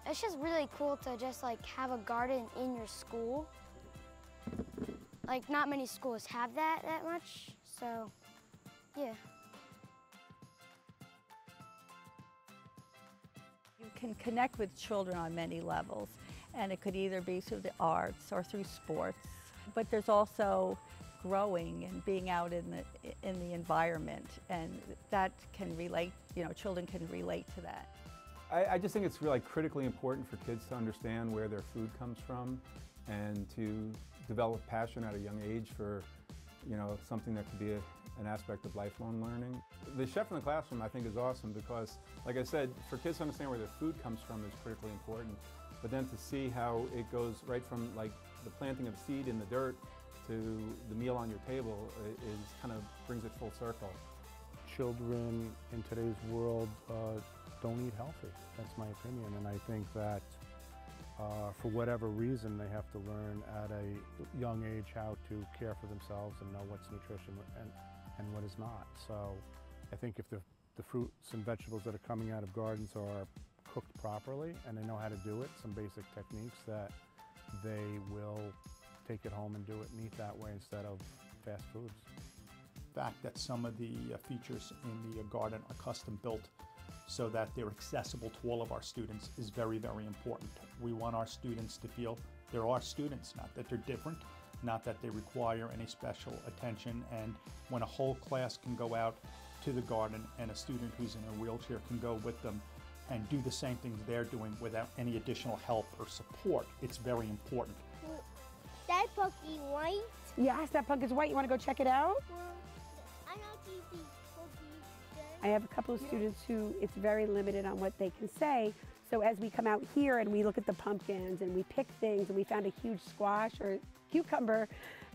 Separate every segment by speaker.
Speaker 1: It's just really cool to just like have a garden in your school. Like not many schools have that much, so yeah.
Speaker 2: You can connect with children on many levels, and it could either be through the arts or through sports, but there's also growing and being out in the environment, and that can relate, children can relate to that.
Speaker 3: I just think it's really critically important for kids to understand where their food comes from and to develop passion at a young age for something that could be an aspect of lifelong learning. The chef in the classroom I think is awesome because, like I said, for kids to understand where their food comes from is critically important, but then to see how it goes right from like the planting of seed in the dirt to the meal on your table brings it full circle.
Speaker 4: Children in today's world don't eat healthy. That's my opinion, and I think that for whatever reason they have to learn at a young age how to care for themselves and know what's nutrition and what is not. So I think if the fruits and vegetables that are coming out of gardens are cooked properly and they know how to do it, some basic techniques, that they will take it home and do it and eat that way instead of fast foods.
Speaker 5: The fact that some of the features in the garden are custom built so that they're accessible to all of our students is very, very important. We want our students to feel they're our students, not that they're different, not that they require any special attention. And when a whole class can go out to the garden and a student who's in a wheelchair can go with them and do the same things they're doing without any additional help or support, it's very important.
Speaker 1: That pumpkin white?
Speaker 6: Yes, that pumpkin's white. You want to go check it out?
Speaker 1: I know these
Speaker 6: I have a couple of students who it's very limited on what they can say. So as we come out here and we look at the pumpkins and we pick things and we found a huge squash or cucumber,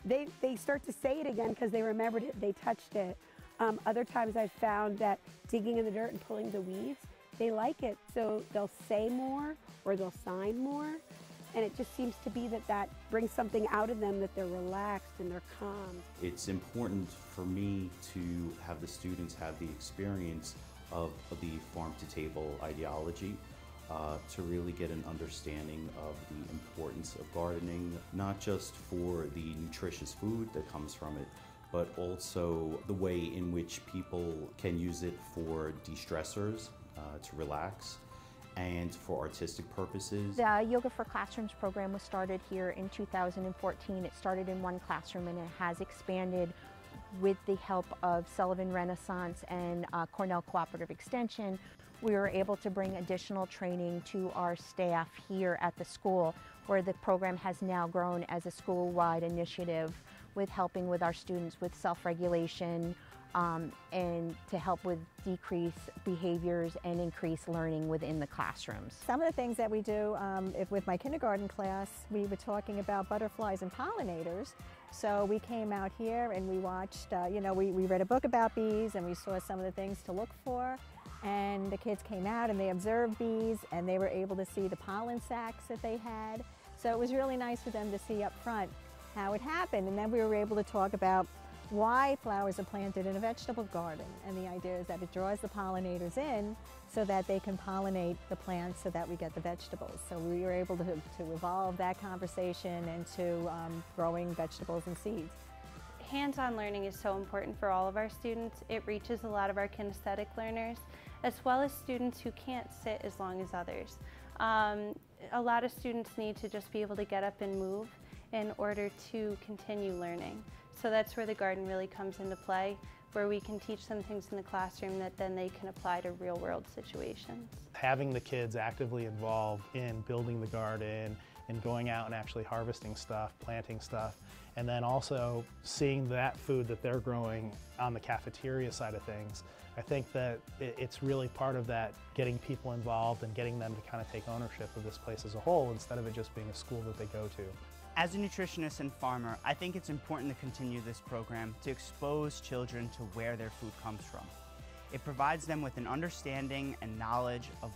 Speaker 6: they start to say it again because they remembered it, they touched it. Other times I've found that digging in the dirt and pulling the weeds, they like it. So they'll say more or they'll sign more. And it just seems to be that brings something out of them, that they're relaxed and they're calm.
Speaker 7: It's important for me to have the students have the experience of the farm-to-table ideology to really get an understanding of the importance of gardening, not just for the nutritious food that comes from it, but also the way in which people can use it for de-stressors, to relax, and for artistic purposes.
Speaker 8: The Yoga for Classrooms program was started here in 2014. It started in one classroom and it has expanded with the help of Sullivan Renaissance and Cornell Cooperative Extension. We were able to bring additional training to our staff here at the school, where the program has now grown as a school-wide initiative with helping with our students with self-regulation, and to help with decrease behaviors and increase learning within the classrooms.
Speaker 2: Some of the things that we do, with my kindergarten class, we were talking about butterflies and pollinators. So we came out here and we watched, we read a book about bees and we saw some of the things to look for. And the kids came out and they observed bees and they were able to see the pollen sacs that they had. So it was really nice for them to see up front how it happened. And then we were able to talk about why flowers are planted in a vegetable garden, and the idea is that it draws the pollinators in so that they can pollinate the plants so that we get the vegetables. So we were able to evolve that conversation into growing vegetables and seeds.
Speaker 9: Hands-on learning is so important for all of our students. It reaches a lot of our kinesthetic learners, as well as students who can't sit as long as others. A lot of students need to just be able to get up and move in order to continue learning. So that's where the garden really comes into play, where we can teach them things in the classroom that then they can apply to real-world situations.
Speaker 10: Having the kids actively involved in building the garden and going out and actually harvesting stuff, planting stuff, and then also seeing that food that they're growing on the cafeteria side of things, I think that it's really part of that getting people involved and getting them to kind of take ownership of this place as a whole instead of it just being a school that they go to.
Speaker 11: As a nutritionist and farmer, I think it's important to continue this program to expose children to where their food comes from. It provides them with an understanding and knowledge of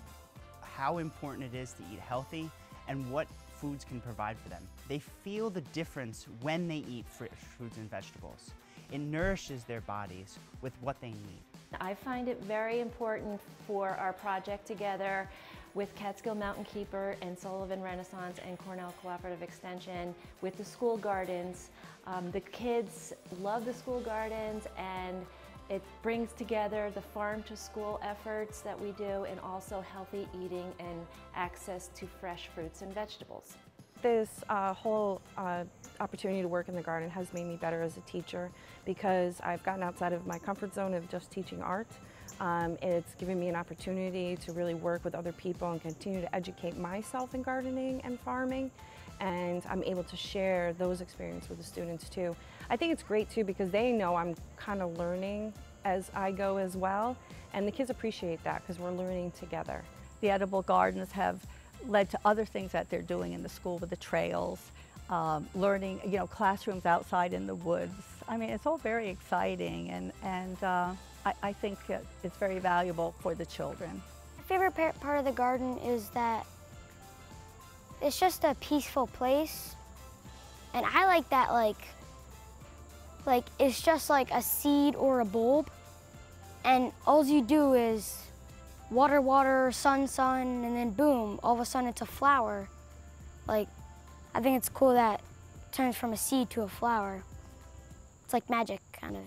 Speaker 11: how important it is to eat healthy and what foods can provide for them. They feel the difference when they eat fresh fruits and vegetables. It nourishes their bodies with what they need.
Speaker 12: I find it very important for our project together with Catskill Mountainkeeper and Sullivan Renaissance and Cornell Cooperative Extension with the school gardens. The kids love the school gardens, and it brings together the farm to school efforts that we do, and also healthy eating and access to fresh fruits and vegetables.
Speaker 13: This whole opportunity to work in the garden has made me better as a teacher, because I've gotten outside of my comfort zone of just teaching art. It's given me an opportunity to really work with other people and continue to educate myself in gardening and farming, and I'm able to share those experiences with the students too. I think it's great too, because they know I'm kind of learning as I go as well, and the kids appreciate that because we're learning together.
Speaker 14: The edible gardens have led to other things that they're doing in the school with the trails, learning, classrooms outside in the woods. I mean, it's all very exciting, and I think it's very valuable for the children.
Speaker 1: My favorite part of the garden is that it's just a peaceful place, and I like that like it's just like a seed or a bulb, and all you do is water, sun, and then boom, all of a sudden it's a flower. Like, I think it's cool that it turns from a seed to a flower. It's like magic, kind of,